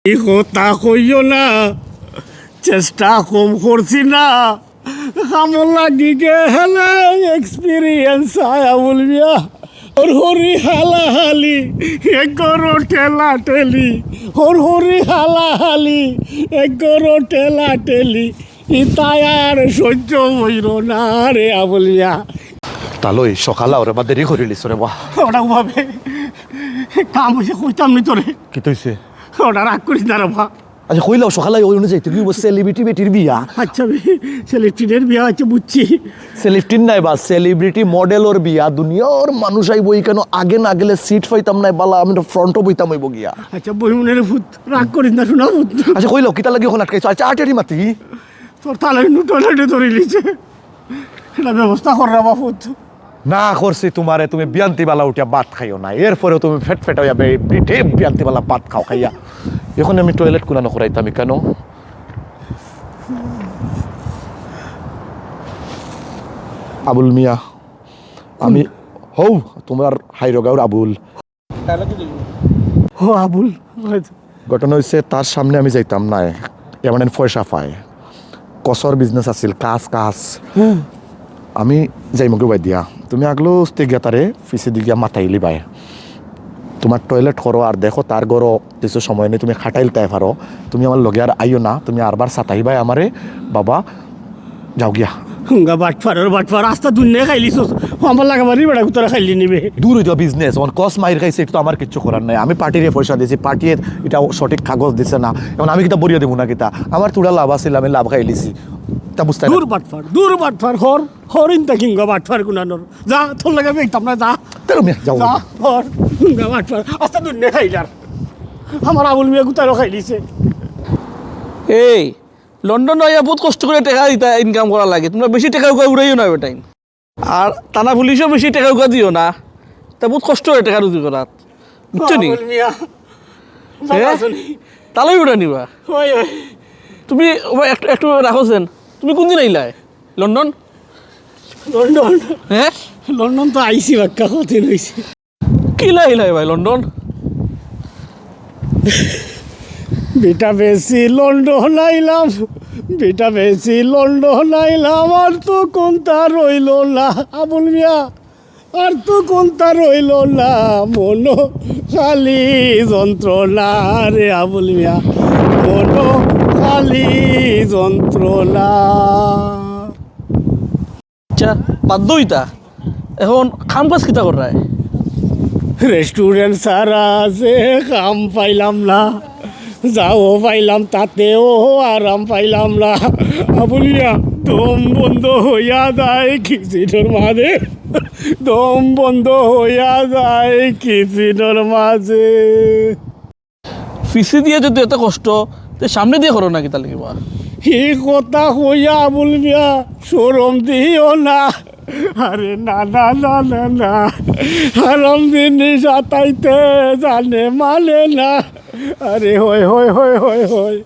এই কথা কইও না, চেষ্টা কম করছি না, কামল লাগি গে হেলে এক্সপিরিয়েন্স আয়া বলবিয়া ওর হরি হালাহালি এগোরো ঠেলা ঠেলি ওর হরি হালাহালি এগোরো ঠেলা ঠেলি ইতায়ার সহ্য হইল না রে আবলিয়া তালই সকালে ওরে বা দেরি করে লিস রে বাহ ওটা ভাবে কাম হয়েছে কইতাম নি তোরে কি তৈছে ওটা রাগ করিস না রে বা আচ্ছা কইলাও সকালে ওই অনুযায়ী তুমি সেলিব্রিটি বেটির বিয়া আচ্ছা সেলিব্রিটির বিয়া হচ্ছে বুঝছি সেলিব্রিটি নাই বা সেলিব্রিটি মডেলর বিয়া দুনিয়ার মানুষ আইব কেন আগে না গেলে সিট পাইতাম নাই বালা আমি তো ফ্রন্টও বইতাম হইব গিয়া আচ্ছা বইমনের ভূত রাগ করিস না শোনা ভূত আচ্ছা কইলাও কিতা লাগি ওখানে আটকাইছো আচ্ছা আটেরি মাতি তোর তালের টয়লেটে ধরে লিছে এটা ব্যবস্থা কর রা বাপুত না করছি তোমারে তুমি বিয়ান্তি বালা উঠিয়া ভাত খাইও না এরপরেও তুমি ফেট ফেট হইয়া বেটে বিয়ান্তি বালা ভাত খাও খাইয়া এখন আমি টয়লেট কোনা নকরাইতাম কেন আবুল মিয়া আমি হৌ তোমার হাইরগাঁওর আবুল ও আবুল ঘটনা হয়েছে তার সামনে আমি যাইতাম না এমন পয়সা পায় কসর বিজনেস আছিল কাজ আমি যাই মুখে বাই দিয়া তুমি আগলো গিয়া তারে ফিসে দিকে মাথাইলি বাই তোমার টয়লেট করো আর দেখো তার গরো কিছু সময় নেই তুমি খাটাইল তাই পারো তুমি আমার লগে আর আইও না তুমি আরবার সাতাইবাই আমারে বাবা যাও গিয়া হুঙ্গা বাটফার রাস্তা দুনিয়া খাইলিস আমার লাগাবারই বেড়া তোরা খাইলি নিবে দূর হইতো বিজনেস আমার কস মাইর খাইছে এটা তো আমার কিচ্ছু করার নাই আমি পার্টিরে পয়সা দিয়েছি পার্টির এটা সঠিক কাগজ দিছে না এখন আমি কিতা বরিয়া দেবো না কিতা আমার তোরা লাভ আছিল আমি লাভ খাইলিছি তা বুঝতে দূর বাটফার হরিন তা কিংগা বাটফার গুনানোর যা তোর লাগাবে একদম না যা তেরো মিয়া যাও যা হর হুঙ্গা বাটফার রাস্তা দুনিয়া খাইলার আমার আবুল মিয়া গুতারও খাইলিছে এই লন্ডন আইয়া বহুত কষ্ট করে টাকা দিতা ইনকাম করা লাগে তোমরা বেশি টাকা উড়াইও না বেটাইন আর থানা পুলিশও বেশি টাকা দিও না তা বহুত কষ্ট হয় টাকা রুজি করাত বুঝছো নি আবুল মিয়া তাহলে উড়া নিবা ওই তুমি একটু রাখোছেন তুমি কোন দিন আইলাই লন্ডন লন্ডন হ্যাঁ লন্ডন তো আইসি বাক্কা কতদিন হয়েছে কি লাইলাই ভাই লন্ডন বেটা বেশি লন্ডন আইলাম বেটা বেশি লন্ডন আইলাম আর তো কোনটা রইল না আবুল মিয়া আর তো কোনটা রইল না মন খালি যন্ত্রণা রে আবুল মিয়া মন খালি যন্ত্রণা আচ্ছা বাধ্য হইতা এখন কাম কাজ কিতা করায় রেস্টুরেন্ট সারা যে কাম পাইলাম না যাও পাইলাম তাতেও আরাম পাইলাম না আবুলিয়া দম বন্ধ হইয়া যায় খিচিডর মাঝে দম বন্ধ হইয়া যায় খিচিডর মাঝে ফিসি দিয়ে যদি এত কষ্ট তো সামনে দিয়ে করো নাকি তাহলে কিবা এই কথা হইয়া বলবিয়া সরম দিও না আরে না না না না না হারাম জিনিস আতাইতে জানে মানে না আরে হয়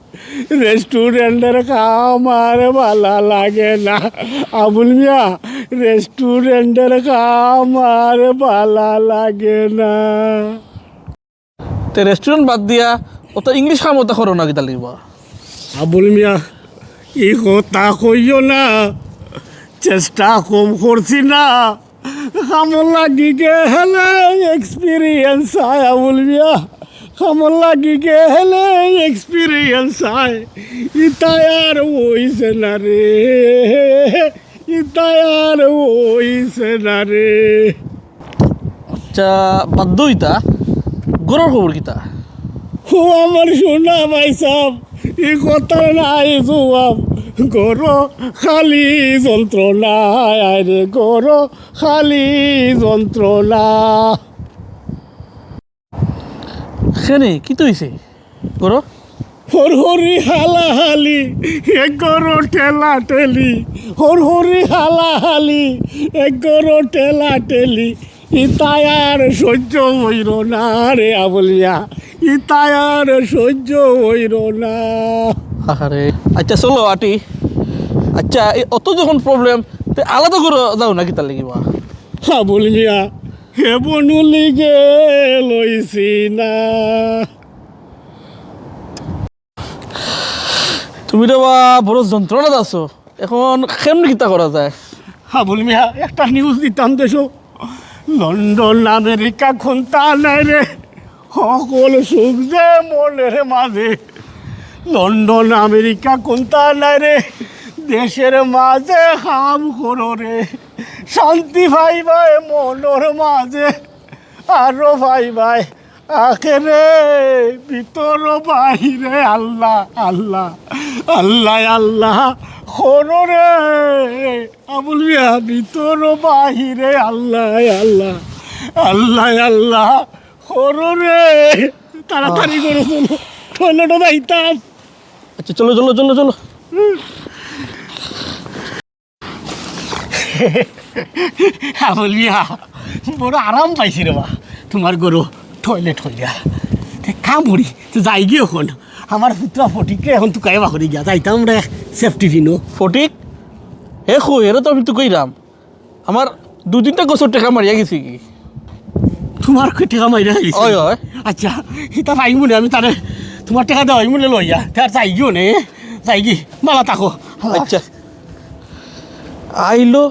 রেস্টুরেন্টের কাম আর ভালো লাগে না আবুল মিয়া রেস্টুরেন্টের কাম আর ভালো লাগে না তো রেস্টুরেন্ট বাদ দিয়া ওটা ইংলিশ খাম ওটা করো নাকি তাহলে কিবা আবুল মিয়া এই কথা কইও না চেষ্টা কম করছি না কামল লাগি গে হেলে এক্সপিরিয়েন্স আয় আবুল মিয়া কামল লাগি গে হেলে এক্সপিরিয়েন্স আয় ইতায়ার ওইছে না রে ইতায়ার ওইছে না রে আচ্ছা বাধ্য হইতা গরুর খবর কিতা ও আমার সোনা ভাই সাহ এই কথা নাই জবাব গরো খালি যন্ত্রণা আরে গরো খালি যন্ত্রণা সেনে কি তো হয়েছে গরু হরি হালাহালি এক গরো ঠেলা ঠেলি হরি হালাহালি এক গরো ঠেলা ঠেলি ইতায়ার সহ্য হইল না রে আবলিয়া ইতায়ার সহ্য হইল না আরে আচ্ছা চলো আটি আচ্ছা অত যখন প্রবলেম তো আলাদা করে যাও নাকি তার লাগিবা আবুল মিয়া হে বনুলি গে লইছি না তুমি রে বা বড় যন্ত্রণা আছো এখন কেমন কিতা করা যায় হাবুল মিয়া একটা নিউজ দিতাম দেশো লন্ডন আমেরিকা খুনতা নাই রে সকল সুখ যে মনের মাঝে লন্ডন আমেরিকা কোনটা নাই রে দেশের মাঝে হাম করো রে শান্তি ভাই ভাই মনের মাঝে আরো ভাই ভাই আখেরে ভিতর বাহিরে আল্লাহ আল্লাহ আল্লাহ আল্লাহ করো রে আবুল মিয়া ভিতর বাহিরে আল্লাহ আল্লাহ আল্লাহ আল্লাহ করো রে তাড়াতাড়ি করে চলো টয়লেটও যাইতাম আচ্ছা চলো চলো চলো চলো আবুল মিয়া বড় আরাম পাইছি রে বা তোমার গরু টয়লেট হইয়া কাম করি তো যাই গিয়ে এখন আমার পুত্রা ফটিককে এখন তো কাইবা করে গিয়া যাইতাম রে সেফটি ফিনো ফটিক হে খুই এরা তো আমি তো কইরাম আমার 2-3টা গোছর টাকা মারিয়া গেছি কি তোমার কই টাকা মাইরা গেছে ওই ওই আচ্ছা এটা পাই মনে আমি তারে তোমার টাকা দেওয়া মনে লইয়া তার যাই গিও নে যাই গি মালা তাকো আচ্ছা আইলো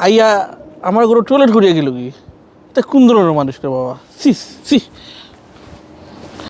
আইয়া আমার ঘরে টয়লেট করিয়া গেল কি তা কোন ধরনের মানুষ রে বাবা সি সি